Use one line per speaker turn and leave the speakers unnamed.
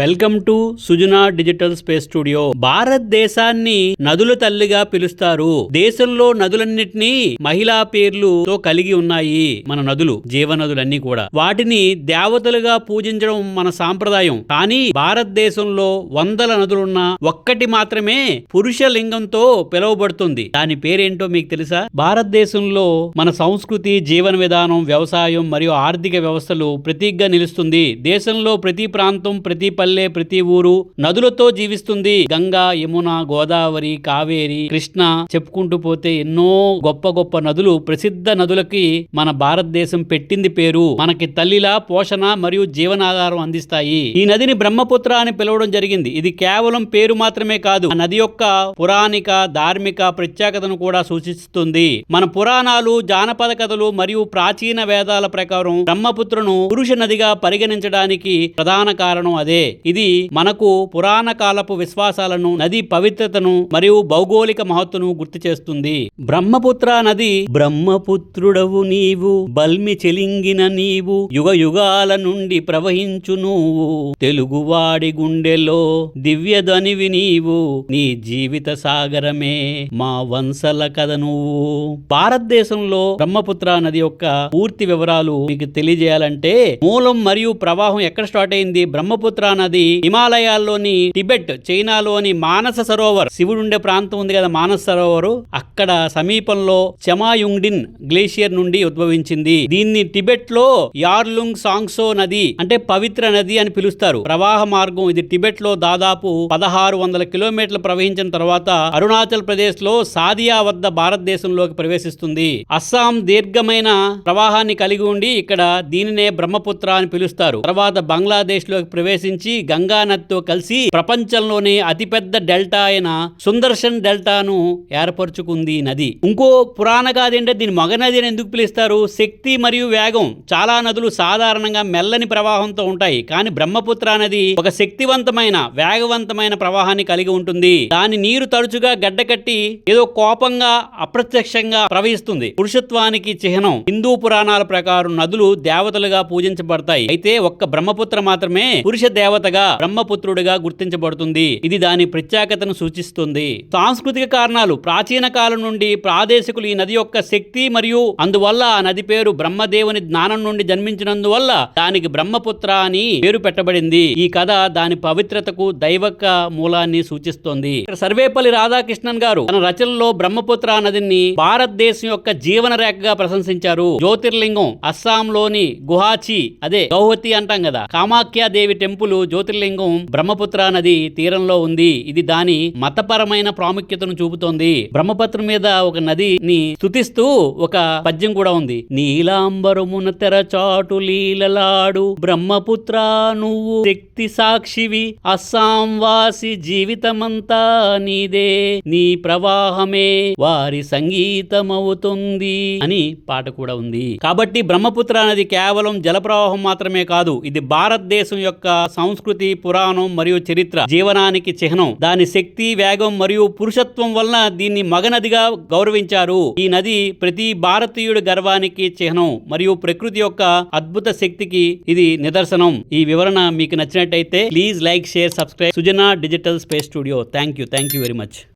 Welcome to Sujana digital space studio. భారతదేశాన్ని నదుల తల్లిగా పిలుస్తారు. దేశంలో నదులన్నిటినీ మహిళా పేర్లుతో కలిగి ఉన్నాయి. మన నదులు, జీవనదులన్నీ కూడా వాటిని దేవతలుగా పూజించడం మన సాంప్రదాయం. కానీ భారతదేశంలో వందల నదులున్నా ఒక్కటి మాత్రమే పురుష లింగంతో పిలువబడుతుంది. దాని పేరేంటో మీకు తెలుసా? భారతదేశంలో మన సంస్కృతి, జీవన విధానం, వ్యవసాయం మరియు ఆర్థిక వ్యవస్థలు ప్రతీకగా నిలుస్తుంది. దేశంలో ప్రతి ప్రాంతం, ప్రతి పల్లె, ప్రతి ఊరు నదులతో జీవిస్తుంది. గంగా, యమున, గోదావరి, కావేరి, కృష్ణ చెప్పుకుంటూ పోతే ఎన్నో గొప్ప గొప్ప నదులు, ప్రసిద్ధ నదులకి మన భారతదేశం పెట్టింది పేరు. మనకి తల్లిలా పోషణ మరియు జీవనాధారం అందిస్తాయి. ఈ నదిని బ్రహ్మపుత్ర అని పిలవడం జరిగింది. ఇది కేవలం పేరు మాత్రమే కాదు, ఆ నది యొక్క పురాణిక, ధార్మిక ప్రత్యేకతను కూడా సూచిస్తుంది. మన పురాణాలు, జానపద కథలు మరియు ప్రాచీన వేదాల ప్రకారం బ్రహ్మపుత్రను పురుష నదిగా పరిగణించడానికి ప్రధాన కారణం అదే. ఇది మనకు పురాణ కాలపు విశ్వాసాలను, నది పవిత్రతను మరియు భౌగోళిక మహత్తును గుర్తు చేస్తుంది. బ్రహ్మపుత్ర నది, బ్రహ్మపుత్రుడవు నీవు, బల్మి చెలింగిన నీవు, యుగ యుగాల నుండి ప్రవహించు నువ్వు, తెలుగువాడి గుండెలో దివ్యధనివి నీవు, నీ జీవిత సాగరమే మా వంశల కథ నువ్వు. భారతదేశంలో బ్రహ్మపుత్ర నది యొక్క పూర్తి వివరాలు మీకు తెలియజేయాలంటే, మూలం మరియు ప్రవాహం ఎక్కడ స్టార్ట్ అయింది? బ్రహ్మపుత్ర నది హిమాలయాల్లోని టిబెట్, చైనాలోని మానస సరోవర్, శివుడు ఉండే ప్రాంతం ఉంది కదా మానస సరోవరు, అక్కడ సమీపంలో చెమాయుంగ్డిన్ గ్లేషియర్ నుండి ఉద్భవించింది. దీన్ని టిబెట్ లో యార్లుంగ్ సాంగ్సో నది అంటే పవిత్ర నది అని పిలుస్తారు. ప్రవాహ మార్గం ఇది టిబెట్ లో దాదాపు 1600 కిలోమీటర్లు ప్రవహించిన తర్వాత అరుణాచల్ ప్రదేశ్ లో సాదియా వద్ద భారతదేశంలోకి ప్రవేశిస్తుంది. అస్సాం దీర్ఘమైన ప్రవాహాన్ని కలిగి ఉండి ఇక్కడ దీనినే బ్రహ్మపుత్ర అని పిలుస్తారు. తర్వాత బంగ్లాదేశ్ లోకి ప్రవేశించి గంగా నదితో కలిసి ప్రపంచంలోనే అతిపెద్ద డెల్టా అయిన సుందర్శన్ డెల్టాను ఏర్పరచుకుంది నది. ఇంకో పురాణ గాథ ఏంటంటే, దీని మగ నది అని ఎందుకు పిలుస్తారు? శక్తి మరియు వేగం. చాలా నదులు సాధారణంగా మెల్లని ప్రవాహంతో ఉంటాయి, కానీ బ్రహ్మపుత్ర నది ఒక శక్తివంతమైన, వేగవంతమైన ప్రవాహాన్ని కలిగి ఉంటుంది. దాని నీరు తరచుగా గడ్డకట్టి ఏదో కోపంగా, అప్రత్యక్షంగా ప్రవహిస్తుంది. పురుషత్వానికి చిహ్నం. హిందూ పురాణాల ప్రకారం నదులు దేవతలుగా పూజించబడతాయి. అయితే ఒక్క బ్రహ్మపుత్ర మాత్రమే పురుష దేవతగా, బ్రహ్మపుత్రుడిగా గుర్తించబడుతుంది. ఇది దాని ప్రత్యేకతను సూచిస్తుంది. సాంస్కృతిక కారణాలు. ప్రాచీన కాలం నుండి ప్రాదేశికులు ఈ నది యొక్క శక్తి మరియు అందువల్ల ఆ నది పేరు బ్రహ్మదేవుని జ్ఞానం నుండి జన్మించినందువల్ల దానికి బ్రహ్మపుత్ర అని పేరు పెట్టబడింది. ఈ కథ దాని పవిత్రతకు, దైవక మూలాన్ని సూచిస్తోంది. సర్వేపల్లి రాధాకృష్ణన్ గారు తన రచనలో బ్రహ్మపుత్ర నదిని భారతదేశం యొక్క జీవన రేఖగా ప్రశంసించారు. జ్యోతిర్లింగం అస్సాంలోని గుహాచి, అదే గౌహతి అంటాం కదా, కామాఖ్యాదేవి టెంపుల్ జ్యోతిర్లింగం బ్రహ్మపుత్ర నది తీరంలో ఉంది. ఇది దాని మతపరమైన ప్రాముఖ్యతను చూపుతోంది. బ్రహ్మపుత్ర మీద ఒక నదిని స్తుతిస్తూ ఒక పద్యం కూడా ఉంది. నీలాంబరమున తెరచాటు లీలలాడు బ్రహ్మపుత్ర నువ్వు శక్తి సాక్షివి, అస్సాం వాసి జీవితమంతా నీదే, నీ ప్రవాహమే వారి సంగీతమవుతుంది అని పాట కూడా ఉంది. కాబట్టి బ్రహ్మపుత్ర నది కేవలం జలప్రవాహం మాత్రమే కాదు, ఇది భారతదేశం యొక్క సంస్కృతి, పురాణం మరియు చరిత్ర, జీవనానికి చిహ్నం. దాని శక్తి, వేగం మరియు పురుషత్వం వలన దీన్ని మగనదిగా గౌరవించారు. ఈ నది ప్రతి భారతీయుడి గర్వానికి చిహ్నం మరియు ప్రకృతి యొక్క అద్భుత శక్తికి ఇది నిదర్శనం. ఈ వివరణ మీకు నచ్చినట్టయితే please like, share, subscribe Sujana digital space studio. Thank you very much.